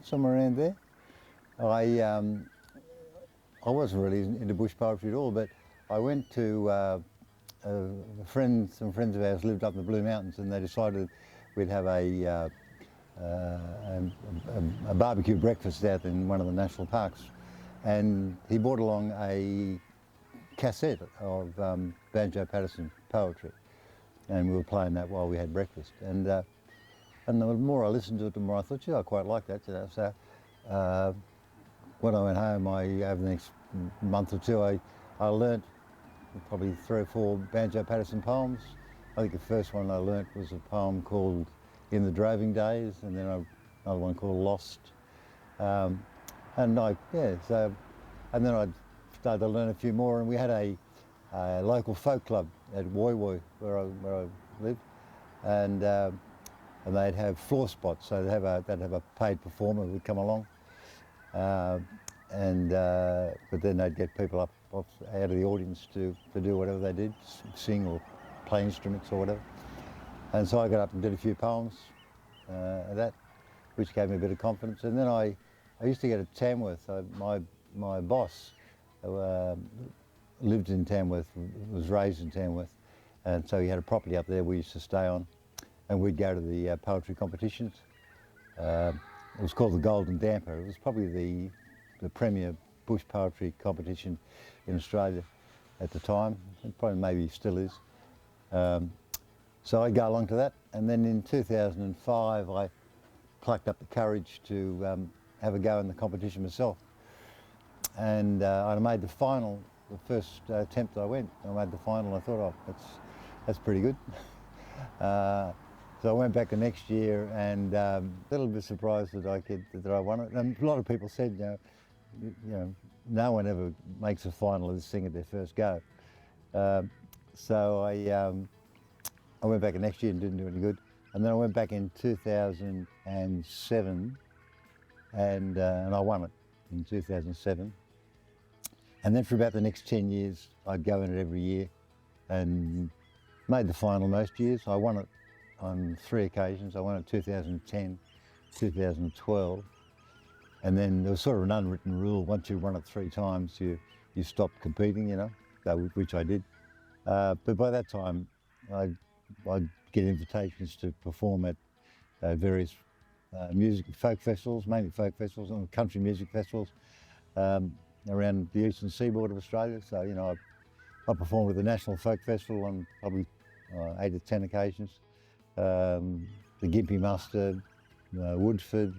somewhere around there. I wasn't really into bush poetry at all, but I went to some friends of ours lived up in the Blue Mountains, and they decided we'd have a barbecue breakfast out in one of the national parks. And he brought along a cassette of Banjo Paterson poetry, and we were playing that while we had breakfast. And the more I listened to it, the more I thought, gee, I quite like that. So when I went home, over the next month or two, I learnt probably 3 or 4 Banjo Paterson poems. I think the first one I learnt was a poem called In the Droving Days, and then another one called Lost. And then I started to learn a few more, and we had a local folk club at Woy Woy where I lived, and they'd have floor spots, so they'd have a paid performer who would come along, but then they'd get people up out of the audience to do whatever they did, sing or play instruments or whatever. And so I got up and did a few poems, which gave me a bit of confidence. And then I used to get to Tamworth. My boss lived in Tamworth, was raised in Tamworth, and so he had a property up there we used to stay on, and we'd go to the poetry competitions. It was called the Golden Damper. It was probably the premier bush poetry competition in Australia at the time. It probably maybe still is. So I'd go along to that, and then in 2005 I plucked up the courage to have a go in the competition myself. And I made the final, the first attempt I made the final. I thought, oh, that's pretty good. So I went back the next year, and a little bit surprised that I won it. And a lot of people said, you know, no one ever makes a final of this thing at their first go. So I went back the next year and didn't do any good. And then I went back in 2007, and I won it in 2007. And then for about the next 10 years, I'd go in it every year and made the final most years. I won it on 3 occasions. I won it 2010, 2012. And then there was sort of an unwritten rule: once you won it 3 times, you stopped competing, you know, which I did. But by that time, I'd get invitations to perform at various folk festivals, mainly folk festivals, and country music festivals around the eastern seaboard of Australia. So, you know, I performed with the National Folk Festival on probably 8 or 10 occasions. The Gympie Mustard, Woodford,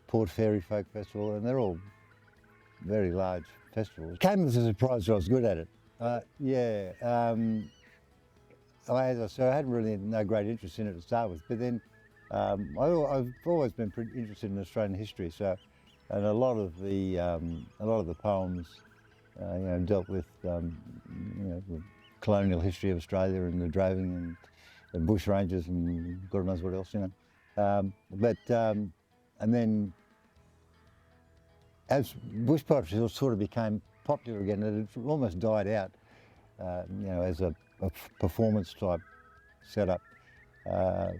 Port Fairy Folk Festival, and they're all very large festivals. It came as a surprise that I was good at it. As I said, I had really no great interest in it to start with, but then I've always been pretty interested in Australian history. So, and a lot of the poems, you know, dealt with you know, the colonial history of Australia and the droving and bush rangers and God knows what else, you know. And then as bush poetry sort of became popular again, it almost died out, you know, as a performance type setup. But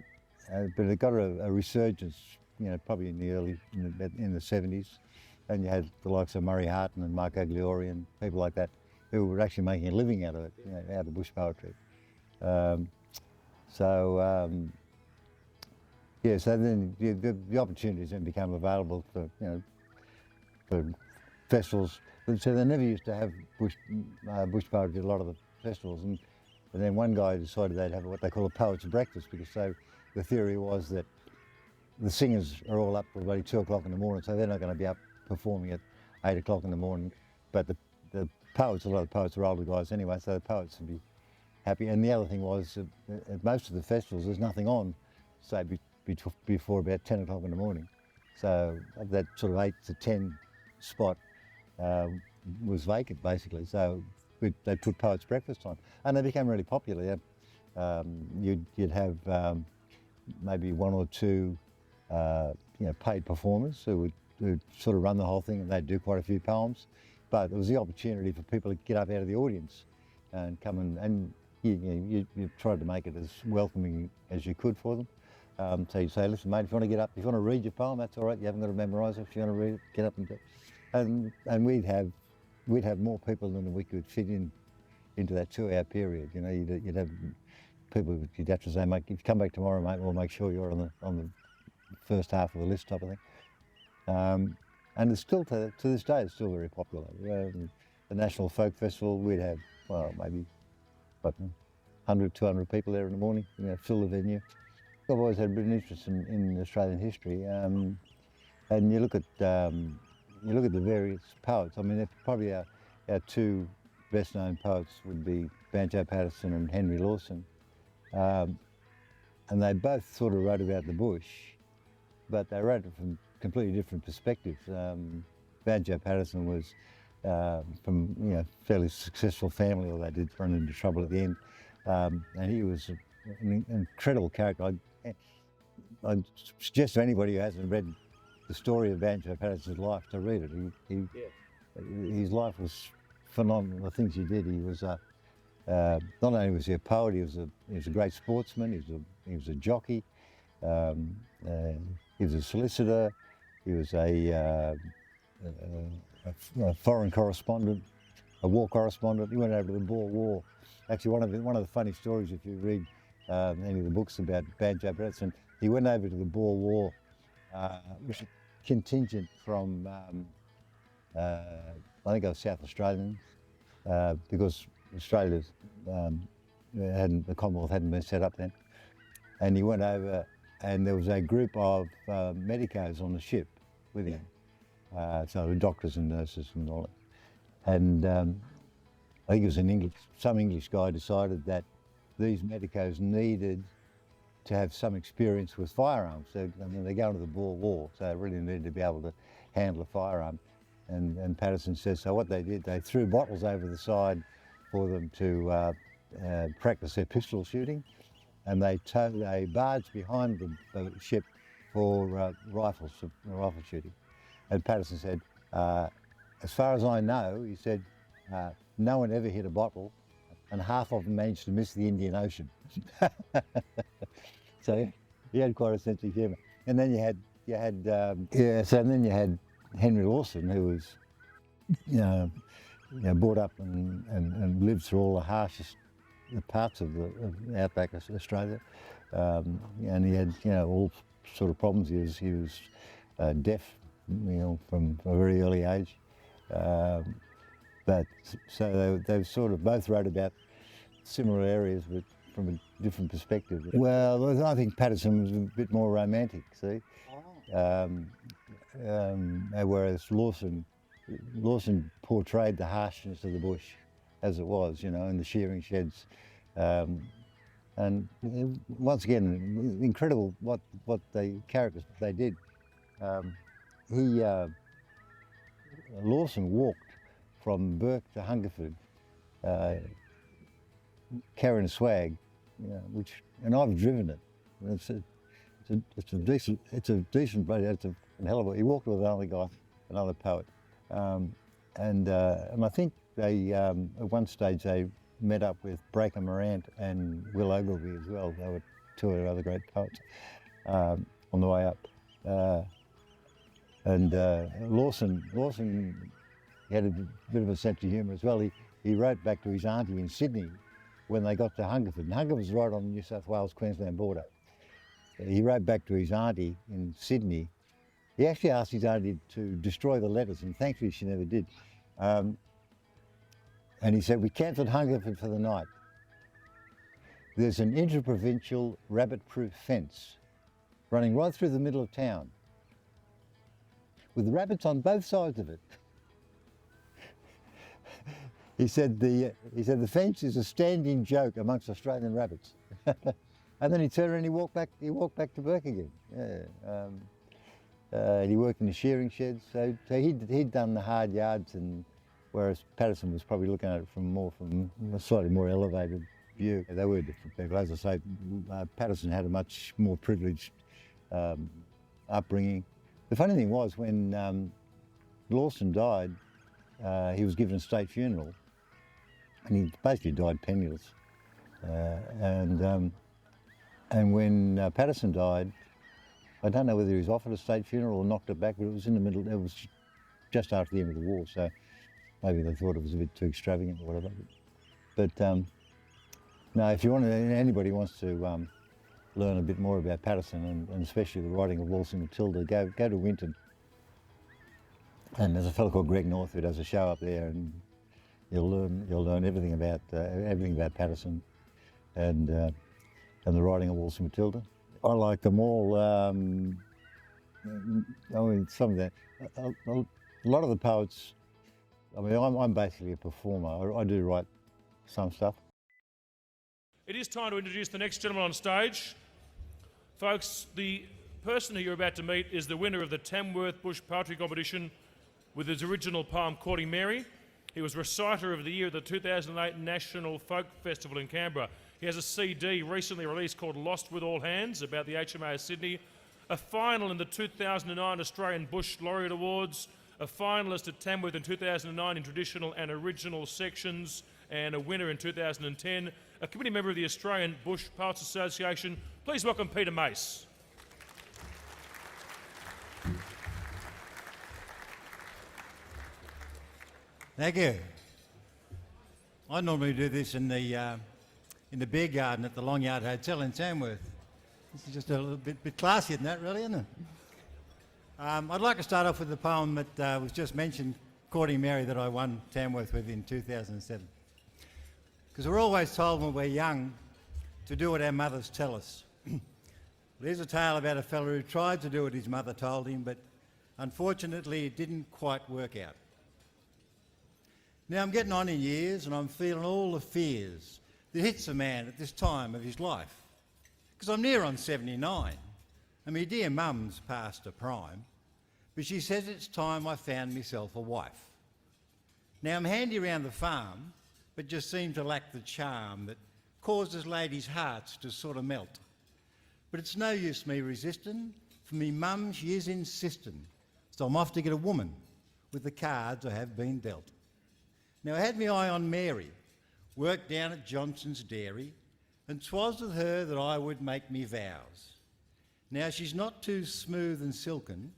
it got a resurgence, you know, probably in the 70s, and you had the likes of Murray Harton and Mark Agliori and people like that who were actually making a living out of it, you know, out of bush poetry. So then the opportunities then became available for, you know, for festivals. So they never used to have bush poetry at a lot of the festivals, and then one guy decided they'd have what they call a poet's breakfast, because the theory was that the singers are all up till about 2 o'clock in the morning, so they're not going to be up performing at 8 o'clock in the morning. But the poets, a lot of the poets are older guys anyway, so the poets would be happy. And the other thing was, at most of the festivals, there's nothing on, say, before about 10 o'clock in the morning. So that sort of 8 to 10 spot was vacant, basically. So they put Poets Breakfast on, and they became really popular. Yeah. You'd have maybe 1 or 2 you know, paid performers who would sort of run the whole thing, and they'd do quite a few poems. But it was the opportunity for people to get up out of the audience and come and you tried to make it as welcoming as you could for them. So you say, listen, mate, if you want to get up, if you want to read your poem, that's all right. You haven't got to memorise it. If you want to read it, get up and do it. And we'd have more people than we could fit into that 2-hour period. You know, you'd have people. You'd have to say, mate, if you come back tomorrow, mate, we'll make sure you're on the first half of the list, type of thing. And it's still to this day, it's still very popular. The National Folk Festival, we'd have maybe 100, 200 people there in the morning. You know, fill the venue. I've always had a bit of interest in Australian history, and you look at the various poets. I mean, probably our two best-known poets would be Banjo Paterson and Henry Lawson, and they both sort of wrote about the bush, but they wrote it from completely different perspectives. Banjo Paterson was from fairly successful family, although they did run into trouble at the end, and he was an incredible character. I'd suggest to anybody who hasn't read the story of Banjo Paterson's life to read it. His life was phenomenal. The things he did. He was not only was he a poet, he was a great sportsman. He was a jockey. He was a solicitor. He was a foreign correspondent, a war correspondent. He went over to the Boer War. Actually, one of the funny stories, if you read any of the books about Banjo Paterson, he went over to the Boer War with a contingent from, I think it was South Australians, because Australia's the Commonwealth hadn't been set up then. And he went over, and there was a group of medicos on the ship with him. So the doctors and nurses and all that. And I think it was some English guy decided that these medicos needed to have some experience with firearms. So, I mean, they go into the Boer War, so they really needed to be able to handle a firearm. And Paterson says, so what they did, they threw bottles over the side for them to practice their pistol shooting, and they towed a barge behind the ship for rifle shooting. And Paterson said, as far as I know, he said, no one ever hit a bottle, and half of them managed to miss the Indian Ocean. So he had quite a sense of humour. And then you had Henry Lawson, who was, brought up and lived through all the harshest parts of the outback of Australia, and he had all sort of problems. He was deaf, from a very early age. But so they sort of both wrote about similar areas, but from a different perspective. Well, I think Paterson was a bit more romantic, see? Whereas Lawson portrayed the harshness of the bush as it was, in the shearing sheds. And once again, incredible what the characters they did. Lawson walked from Burke to Hungerford, carrying a swag, and I've driven it. It's a decent boat. It's a hell of a. He walked with another guy, another poet, and I think they at one stage they met up with Breaker Morant and Will Ogilvie as well. They were two of the other great poets on the way up. And Lawson had a bit of a sense of humour as well. He wrote back to his auntie in Sydney when they got to Hungerford. And Hungerford's right on the New South Wales-Queensland border. He wrote back to his auntie in Sydney. He actually asked his auntie to destroy the letters, and thankfully she never did. And he said, we cancelled Hungerford for the night. There's an interprovincial rabbit-proof fence running right through the middle of town with rabbits on both sides of it. He said the fence is a standing joke amongst Australian rabbits. And then he turned around and he walked back to Burke again. Yeah. And he worked in the shearing sheds, so he'd done the hard yards, and whereas Paterson was probably looking at it from a slightly more elevated view. They were different people. As I say, Paterson had a much more privileged upbringing. The funny thing was, when Lawson died, he was given a state funeral, and he basically died penniless. And And when Patterson died, I don't know whether he was offered a state funeral or knocked it back, but it was in the middle, it was just after the end of the war, so maybe they thought it was a bit too extravagant or whatever. But no, if you want to, anybody wants to learn a bit more about Patterson and especially the writing of Waltzing Matilda, go to Winton. And there's a fellow called Greg North who does a show up there, and you'll learn everything about Patterson and the writing of Waltzing Matilda. I like them all. I mean, some of that. A lot of the poets. I mean, I'm basically a performer. I do write some stuff. It is time to introduce the next gentleman on stage. Folks, the person who you're about to meet is the winner of the Tamworth Bush Poetry Competition with his original poem, Courting Mary. He was Reciter of the Year at the 2008 National Folk Festival in Canberra. He has a CD recently released called Lost with All Hands about the HMAS Sydney, a final in the 2009 Australian Bush Laureate Awards, a finalist at Tamworth in 2009 in traditional and original sections, and a winner in 2010, a committee member of the Australian Bush Poets Association. Please welcome Peter Mace. Thank you. I normally do this in the beer garden at the Long Yard Hotel in Tamworth. This is just a little bit classier than that, really, isn't it? I'd like to start off with the poem that was just mentioned, Courting Mary, that I won Tamworth with in 2007. Because we're always told when we're young to do what our mothers tell us. There's a tale about a fellow who tried to do what his mother told him, but unfortunately it didn't quite work out. Now I'm getting on in years and I'm feeling all the fears that hits a man at this time of his life. Because I'm near on 79 and my dear mum's past her prime, but she says it's time I found myself a wife. Now I'm handy around the farm, but just seem to lack the charm that causes ladies' hearts to sort of melt. But it's no use me resisting, for me mum, she is insisting. So I'm off to get a woman with the cards I have been dealt. Now I had my eye on Mary, worked down at Johnson's Dairy, and 'twas with her that I would make me vows. Now she's not too smooth and silken,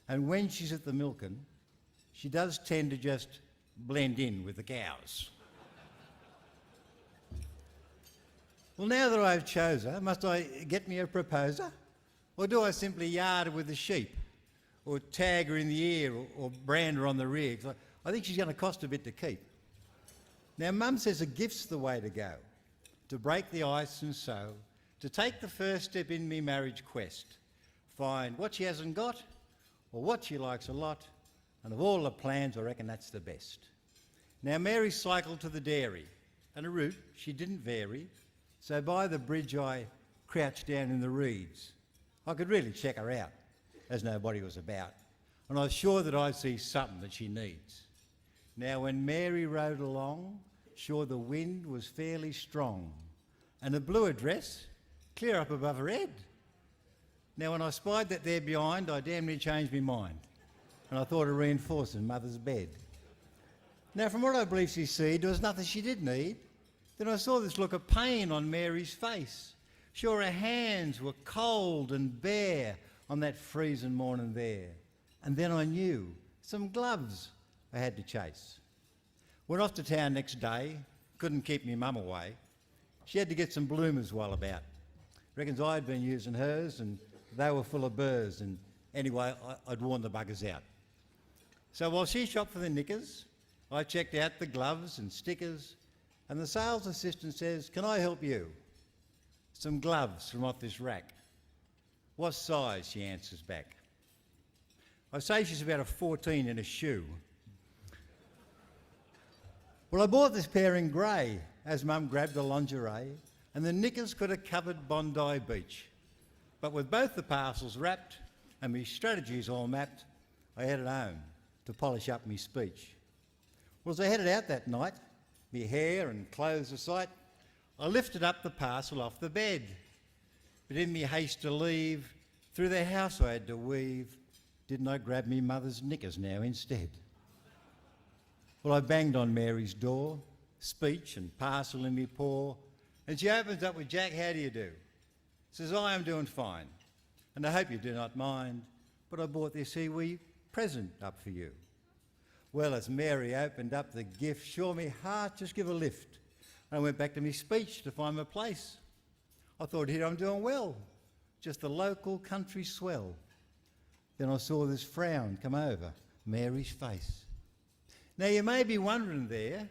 and when she's at the milking, she does tend to just blend in with the cows. Well, now that I've chose her, must I get me a proposer? Or do I simply yard her with the sheep? Or tag her in the ear or brand her on the rear? 'Cause I think she's going to cost a bit to keep. Now, Mum says a gift's the way to go, to break the ice and so, to take the first step in me marriage quest, find what she hasn't got or what she likes a lot, and of all the plans, I reckon that's the best. Now, Mary cycled to the dairy, and a route she didn't vary, so by the bridge I crouched down in the reeds. I could really check her out, as nobody was about, and I was sure that I'd see something that she needs. Now when Mary rode along, sure the wind was fairly strong, and a bluer dress clear up above her head. Now when I spied that there behind, I damn near changed my mind, and I thought of reinforcing mother's bed. Now from what I believe she said, there was nothing she did need. Then I saw this look of pain on Mary's face. Sure her hands were cold and bare on that freezing morning there. And then I knew some gloves I had to chase. Went off to town next day, couldn't keep me mum away. She had to get some bloomers while about. Reckons I'd been using hers and they were full of burrs, and anyway, I'd worn the buggers out. So while she shopped for the knickers, I checked out the gloves and stickers, and the sales assistant says, "Can I help you?" "Some gloves from off this rack." "What size?" she answers back. I say she's about a 14 in a shoe. Well, I bought this pair in grey as Mum grabbed the lingerie, and the knickers could have covered Bondi Beach. But with both the parcels wrapped and me strategies all mapped, I headed home to polish up me speech. Well, as I headed out that night, me hair and clothes a sight, I lifted up the parcel off the bed. But in me haste to leave, through the house I had to weave. Didn't I grab me mother's knickers now instead? Well, I banged on Mary's door, speech and parcel in me paw, and she opens up with, "Jack, how do you do? Says, I am doing fine, and I hope you do not mind, but I bought this here wee present up for you. Well, as Mary opened up the gift, sure me heart just give a lift. And I went back to me speech to find my place. I thought, here I'm doing well, just a local country swell. Then I saw this frown come over Mary's face. Now you may be wondering there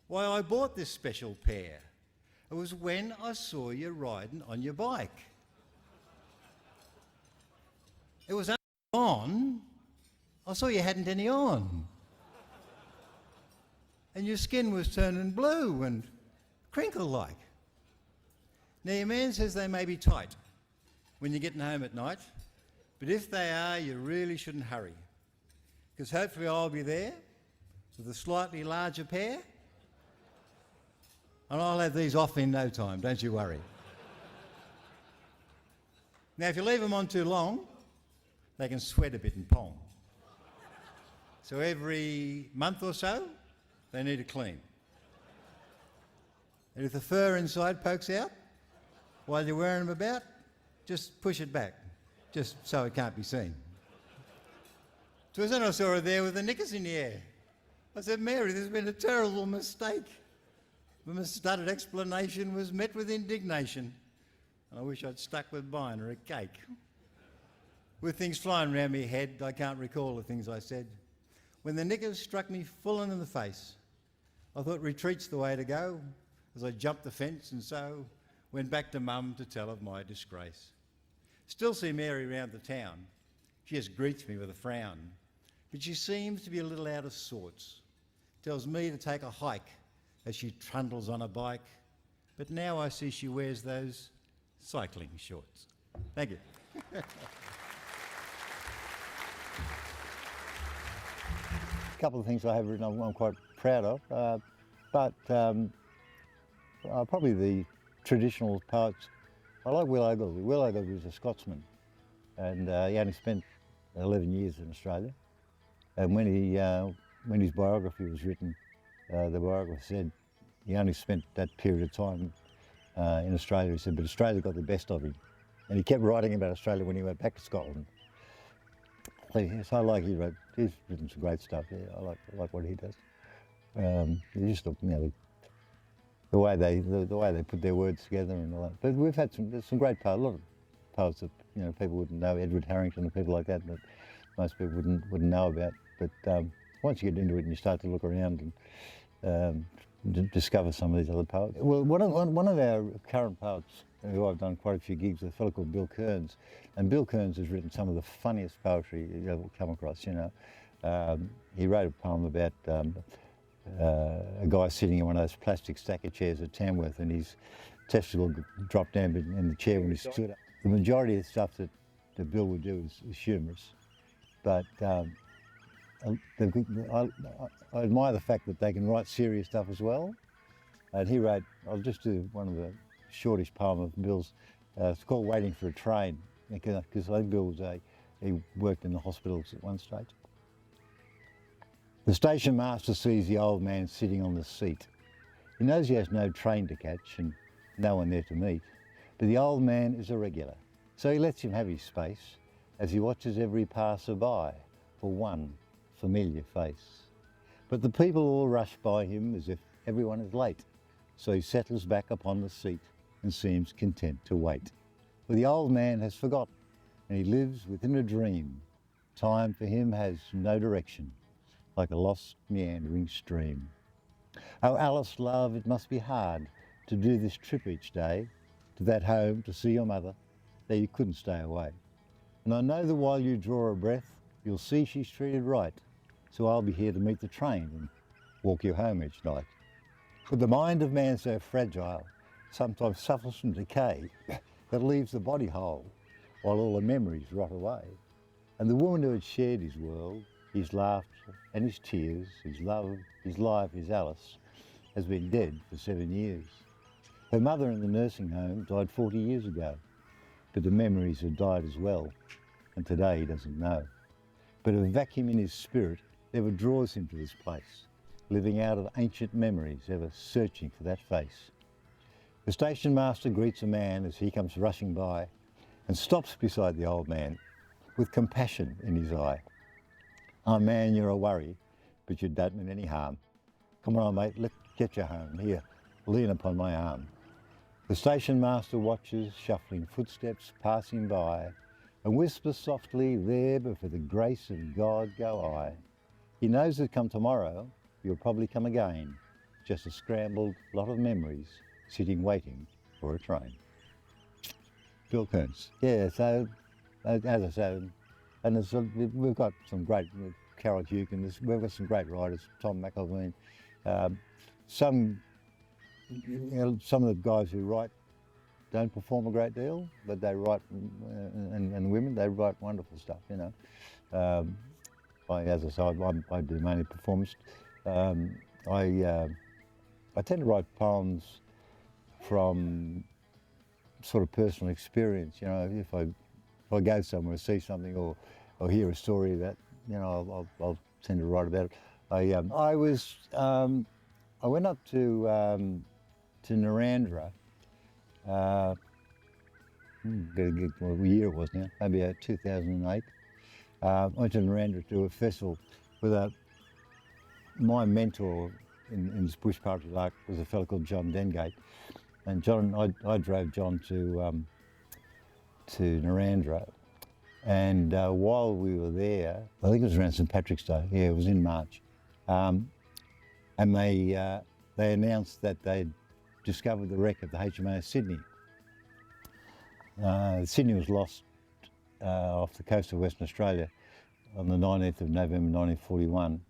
why I bought this special pair. It was when I saw you riding on your bike. It was on, I saw you hadn't any on. And your skin was turning blue and crinkle-like. Now your man says they may be tight when you're getting home at night, but if they are, you really shouldn't hurry, because hopefully I'll be there with a slightly larger pair, and I'll have these off in no time, don't you worry. Now if you leave them on too long, they can sweat a bit and pong. So every month or so, they need a clean. And if the fur inside pokes out while you're wearing them about, just push it back, just so it can't be seen. So then I saw her there with the knickers in the air. I said, Mary, there's been a terrible mistake. The misstuttered explanation was met with indignation, and I wish I'd stuck with mine or a cake. With things flying round me head, I can't recall the things I said. When the knickers struck me full in the face, I thought retreat's the way to go, as I jumped the fence and so went back to Mum to tell of my disgrace. Still see Mary round the town. She just greets me with a frown, but she seems to be a little out of sorts. Tells me to take a hike as she trundles on a bike, but now I see she wears those cycling shorts. Thank you. A couple of things I have written I'm quite proud of, but probably the traditional poets. I like Will Ogilvy. Will Ogilvy was a Scotsman, and he only spent 11 years in Australia. And when his biography was written, the biographer said he only spent that period of time in Australia. He said, but Australia got the best of him. And he kept writing about Australia when he went back to Scotland. So I like he's written some great stuff. Yeah, I like what he does. Just the way they put their words together and all that. But we've had some great poets, a lot of poets that people wouldn't know, Edward Harrington and people like that most people wouldn't know about. But once you get into it and you start to look around and discover some of these other poets. Well, one of our current poets who I've done quite a few gigs with, a fellow called Bill Kearns, and Bill Kearns has written some of the funniest poetry you'll ever come across. He wrote a poem about a guy sitting in one of those plastic stacker chairs at Tamworth, and his testicle dropped down in the chair when he stood up. The majority of the stuff that Bill would do is humorous, but I admire the fact that they can write serious stuff as well. And he wrote, I'll just do one of the shortish poem of Bill's. It's called Waiting for a Train, because I think Bill he worked in the hospitals at one stage. The station master sees the old man sitting on the seat. He knows he has no train to catch and no one there to meet, but the old man is a regular, so he lets him have his space as he watches every passer-by for one familiar face. But the people all rush by him as if everyone is late, so he settles back upon the seat and seems content to wait. For the old man has forgotten, and he lives within a dream. Time for him has no direction, like a lost meandering stream. Oh, Alice, love, it must be hard to do this trip each day, to that home to see your mother, that you couldn't stay away. And I know that while you draw a breath, you'll see she's treated right, so I'll be here to meet the train and walk you home each night. But the mind of man so fragile sometimes suffers from decay that leaves the body whole while all the memories rot away. And the woman who had shared his world, his laughter and his tears, his love, his life, his Alice, has been dead for 7 years. Her mother in the nursing home died 40 years ago, but the memories had died as well, and today he doesn't know. But a vacuum in his spirit ever draws him to this place, living out of ancient memories, ever searching for that face. The station master greets a man as he comes rushing by and stops beside the old man with compassion in his eye. "Oh man, you're a worry, but you don't mean any harm. Come on, mate, let's get you home. Here, lean upon my arm." The station master watches shuffling footsteps passing by and whispers softly, "There, but for the grace of God go I." He knows that come tomorrow, you'll probably come again. Just a scrambled lot of memories sitting waiting for a train. Bill Kearns. Yeah, so as I say, and we've got some great, Carol Duke, and we've got some great writers, Tom McElveen. Some of the guys who write don't perform a great deal, but they write, and women, they write wonderful stuff, you know. As I say, I do mainly performance. I tend to write poems from sort of personal experience, you know. If I go somewhere, see something, or hear a story that, you know, I'll tend to write about it. I went up to Narandra. What year it was now? Maybe 2008. I went to Narandra to a festival with my mentor in this bush poetry lark was a fellow called John Dengate, and I drove John to Narandra, and while we were there, I think it was around St Patrick's Day. Yeah, it was in March, and they announced that they'd discovered the wreck of the HMAS Sydney. Sydney was lost off the coast of Western Australia on the 19th of November 1941.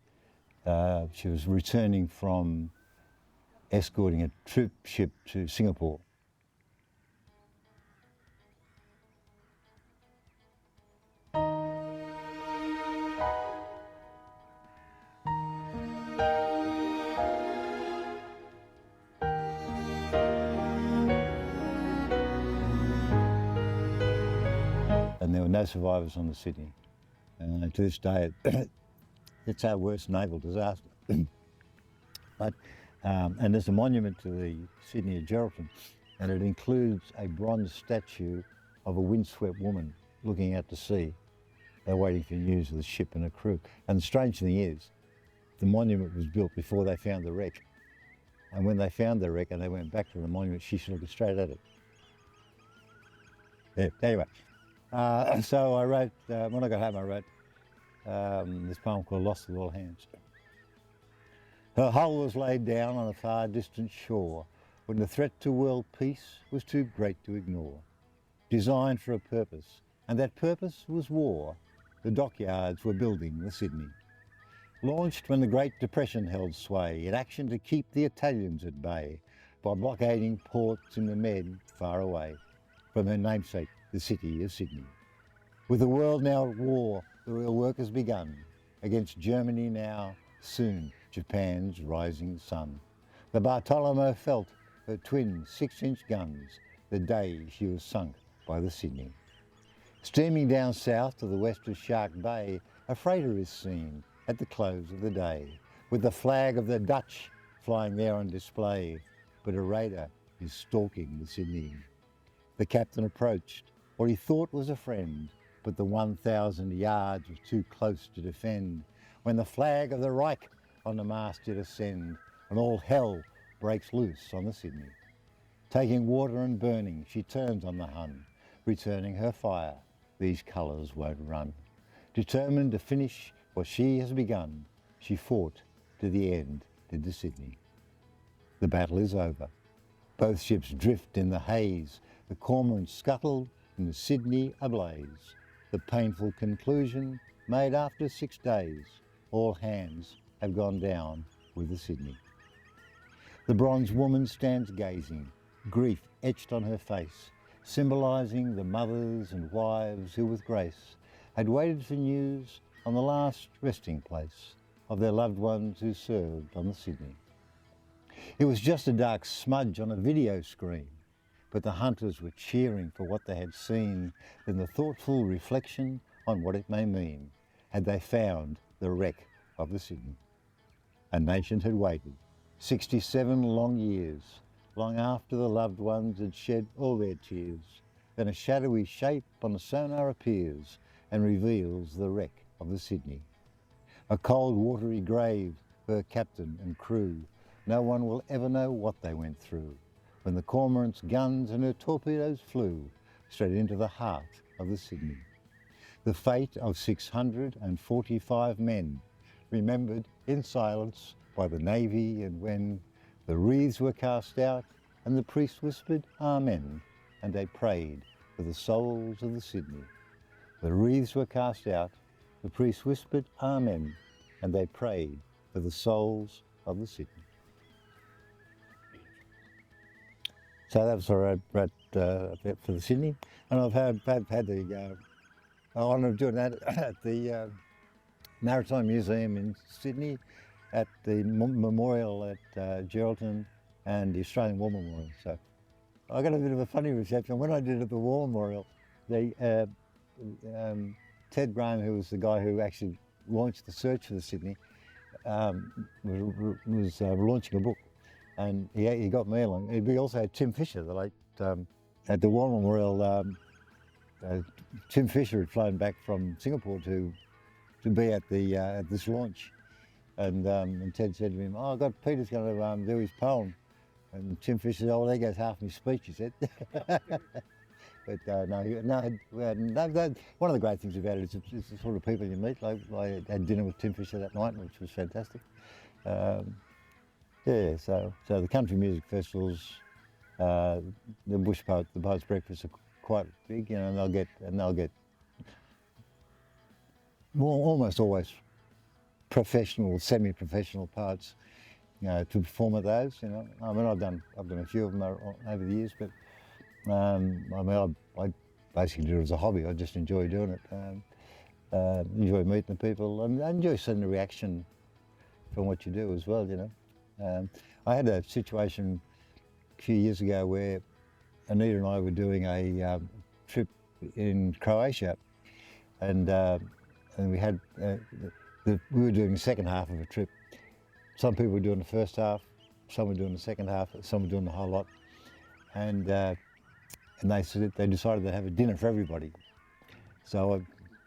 She was returning from escorting a troop ship to Singapore. And there were no survivors on the Sydney. And to this day, it's our worst naval disaster. But, and there's a monument to the Sydney at Geraldton, and it includes a bronze statue of a windswept woman looking out to sea. They're waiting for news of the ship and her crew. And the strange thing is, the monument was built before they found the wreck. And when they found the wreck and they went back to the monument, she should look straight at it. Yeah, anyway. So I wrote, when I got home, I wrote this poem called Lost with All Hands. Her hull was laid down on a far distant shore when the threat to world peace was too great to ignore. Designed for a purpose, and that purpose was war, the dockyards were building the Sydney. Launched when the Great Depression held sway, in action to keep the Italians at bay by blockading ports in the Med far away from her namesake, the city of Sydney. With the world now at war, the real work has begun. Against Germany now, soon Japan's rising sun. The Bartolomeo felt her twin 6-inch guns the day she was sunk by the Sydney. Steaming down south to the west of Shark Bay, a freighter is seen at the close of the day, with the flag of the Dutch flying there on display, but a raider is stalking the Sydney. The captain approached what he thought was a friend, but the 1,000 yards was too close to defend, when the flag of the Reich on the mast did ascend, and all hell breaks loose on the Sydney. Taking water and burning, she turns on the Hun, returning her fire, these colours won't run. Determined to finish what she has begun, she fought to the end, did the Sydney. The battle is over. Both ships drift in the haze, the cormorant scuttled and the Sydney ablaze. The painful conclusion made after 6 days, all hands have gone down with the Sydney. The bronze woman stands gazing, grief etched on her face, symbolising the mothers and wives who with grace had waited for news on the last resting place of their loved ones who served on the Sydney. It was just a dark smudge on a video screen, but the hunters were cheering for what they had seen, then the thoughtful reflection on what it may mean, had they found the wreck of the Sydney. A nation had waited 67 long years long after the loved ones had shed all their tears. Then a shadowy shape on the sonar appears and reveals the wreck of the Sydney. A cold, watery grave for her captain and crew. No one will ever know what they went through when the Cormorant's guns and her torpedoes flew straight into the heart of the Sydney. The fate of 645 men, remembered in silence by the Navy, and when the wreaths were cast out and the priest whispered Amen, and they prayed for the souls of the Sydney. The wreaths were cast out, the priest whispered Amen, and they prayed for the souls of the Sydney. So that was what I wrote for the Sydney, and I've had the honour of doing that at the Maritime Museum in Sydney, at the memorial at Geraldton, and the Australian War Memorial. So I got a bit of a funny reception. When I did it at the War Memorial, Ted Graham, who was the guy who actually launched the search for the Sydney, was launching a book, and he got me along. We also had Tim Fisher, the late, at the War Memorial. Tim Fisher had flown back from Singapore to be at the at this launch, and Ted said to him, "Oh, God, Peter's going to do his poem," and Tim Fisher said, "Oh, there goes half my speech," he said. But one of the great things about it is the sort of people you meet. Like I had dinner with Tim Fisher that night, which was fantastic. Yeah, so the country music festivals, the Bush Poets, the Poets' Breakfast are quite big, you know, and they'll get almost always professional, semi-professional poets, you know, to perform at those. You know, I mean, I've done a few of them over the years, but I mean, I basically do it as a hobby. I just enjoy doing it. Enjoy meeting the people, and I enjoy seeing the reaction from what you do as well. You know, I had a situation a few years ago where Anita and I were doing a in Croatia, and we had we were doing the second half of a trip. Some people were doing the first half, some were doing the second half, some were doing the whole lot, and they said they decided to have a dinner for everybody. So a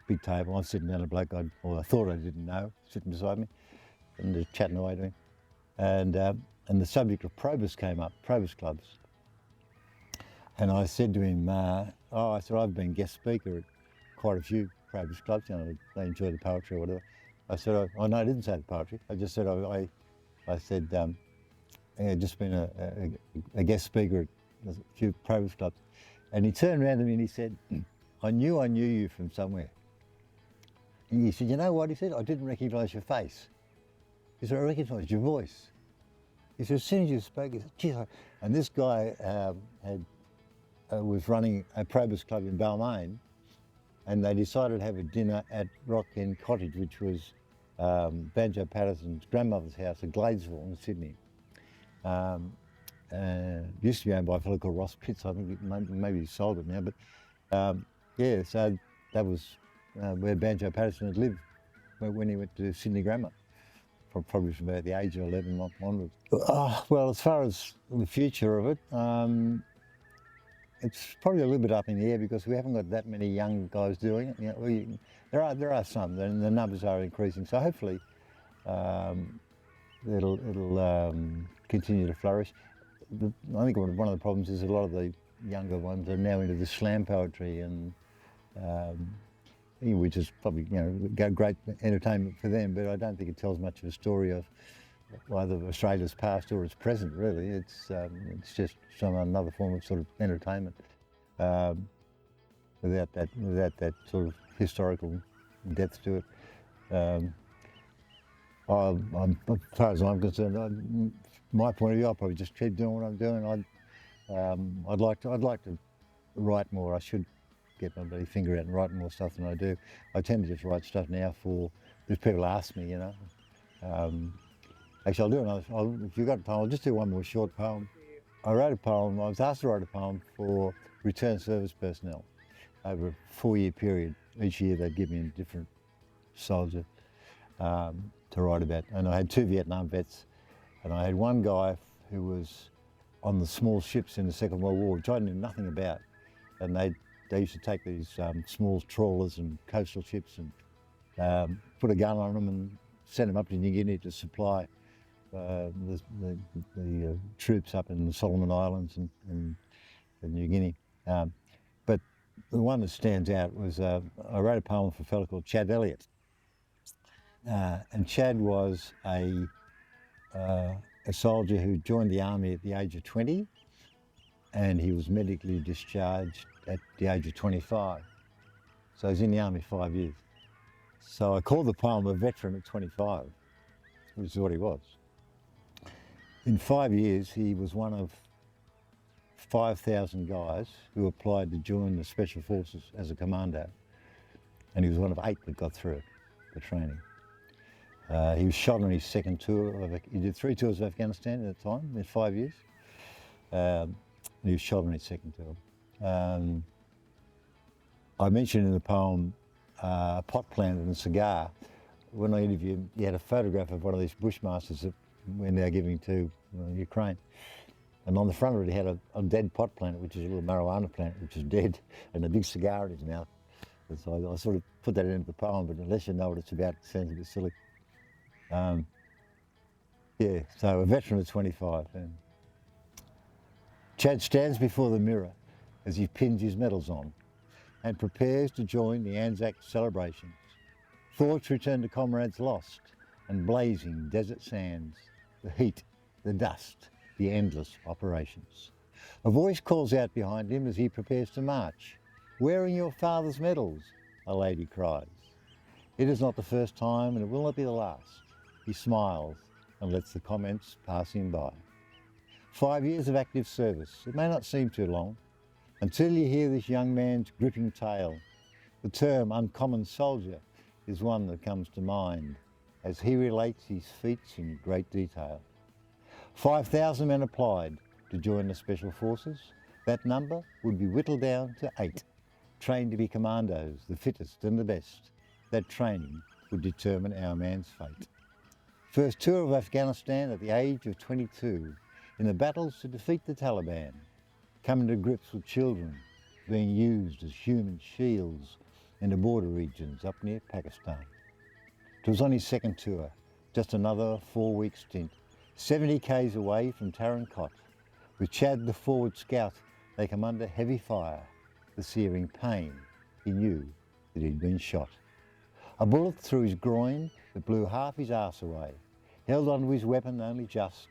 big table, I'm sitting down, a bloke I thought I didn't know sitting beside me, and just chatting away to me, and the subject of Probus came up, Probus clubs. And I said to him, I said, I've been guest speaker at quite a few Probus clubs, you know, they enjoy the poetry or whatever. I said, no, I didn't say the poetry. I just said, I said, just been a guest speaker at a few Probus clubs. And he turned around to me and he said, I knew you from somewhere. And he said, you know what? He said, I didn't recognise your face. He said, I recognised your voice. He said, as soon as you spoke, he said, geez, and this guy was running a Probus club in Balmain, and they decided to have a dinner at Rock End Cottage, which was Banjo Patterson's grandmother's house at Gladesville in Sydney. Used to be owned by a fellow called Ross Pitts. I think maybe he sold it now, but yeah, so that was where Banjo Patterson had lived when he went to Sydney Grammar, probably from about the age of 11 onwards. Well, as far as the future of it, it's probably a little bit up in the air because we haven't got that many young guys doing it. You know, there are some, and the numbers are increasing. So hopefully, it'll continue to flourish. I think one of the problems is a lot of the younger ones are now into the slam poetry, and which is probably, you know, great entertainment for them. But I don't think it tells much of a story of either Australia's past or its present. Really, it's just another form of sort of entertainment without that sort of historical depth to it. As far as I'm concerned, my point of view, I'll probably just keep doing what I'm doing. I'd like to write more. I should get my bloody finger out and write more stuff than I do. I tend to just write stuff now if people ask me, you know. Actually, I'll do another. If you've got time, I'll just do one more short poem. I wrote a poem. I was asked to write a poem for return service personnel over a 4-year period. Each year they'd give me a different soldier to write about. And I had 2 Vietnam vets, and I had one guy who was on the small ships in the Second World War, which I knew nothing about. And they used to take these small trawlers and coastal ships and put a gun on them and send them up to New Guinea to supply the troops up in the Solomon Islands and New Guinea. But the one that stands out was I wrote a poem for a fellow called Chad Elliott. And Chad was a soldier who joined the army at the age of 20, and he was medically discharged at the age of 25. So he's in the army 5 years. So I called the poem A Veteran at 25, which is what he was. In 5 years, he was one of 5,000 guys who applied to join the Special Forces as a commando, and he was one of 8 that got through the training. He was shot on his second tour. He did 3 tours of Afghanistan at the time, in 5 years. And he was shot on his second tour. I mentioned in the poem a pot plant and a cigar. When I interviewed him, he had a photograph of one of these bushmasters that we're now giving to Ukraine. And on the front of it, he had a dead pot plant, which is a little marijuana plant, which is dead, and a big cigar in his mouth. And so I sort of put that into the poem, but unless you know what it's about, it sounds a bit silly. Yeah, so a veteran of 25. And Chad stands before the mirror as he pins his medals on and prepares to join the Anzac celebrations. Thoughts return to comrades lost and blazing desert sands, the heat, the dust, the endless operations. A voice calls out behind him as he prepares to march. "Wearing your father's medals," a lady cries. It is not the first time and it will not be the last. He smiles and lets the comments pass him by. 5 years of active service. It may not seem too long until you hear this young man's gripping tale. The term uncommon soldier is one that comes to mind as he relates his feats in great detail. 5,000 men applied to join the Special Forces. That number would be whittled down to 8, trained to be commandos, the fittest and the best. That training would determine our man's fate. First tour of Afghanistan at the age of 22, in the battles to defeat the Taliban, coming to grips with children being used as human shields in the border regions up near Pakistan. It was on his second tour, just another 4-week stint, 70 k's away from Tarankot. With Chad the forward scout, they come under heavy fire, the searing pain. He knew that he'd been shot. A bullet through his groin that blew half his arse away, held onto his weapon only just,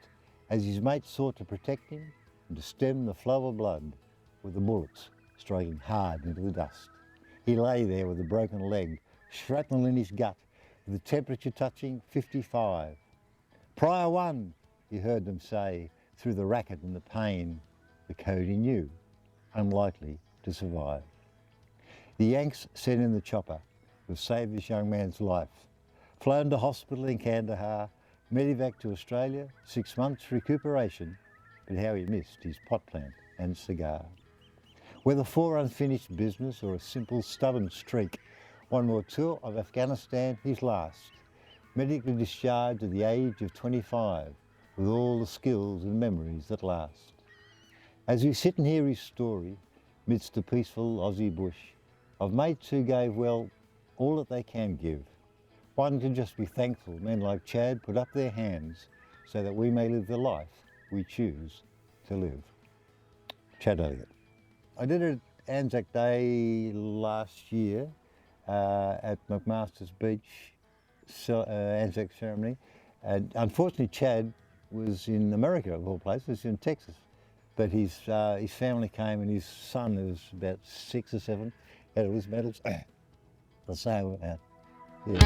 as his mates sought to protect him and to stem the flow of blood, with the bullets striking hard into the dust. He lay there with a broken leg, shrapnel in his gut, with the temperature touching 55. "Prior one," he heard them say, through the racket and the pain, the code he knew, unlikely to survive. The Yanks sent in the chopper to save this young man's life. Flown to hospital in Kandahar, medevac to Australia, 6 months recuperation, but how he missed his pot plant and cigar. Whether for unfinished business or a simple stubborn streak, one more tour of Afghanistan, his last. Medically discharged at the age of 25, with all the skills and memories that last. As we sit and hear his story, midst the peaceful Aussie bush, of mates who gave, well, all that they can give, one can just be thankful men like Chad put up their hands so that we may live the life we choose to live. Chad Elliott. I did it Anzac Day last year at McMaster's Beach Anzac ceremony. And unfortunately, Chad was in America, of all places, in Texas. But his family came, and his son, who was about 6 or 7, had all his medals. The same. Yeah,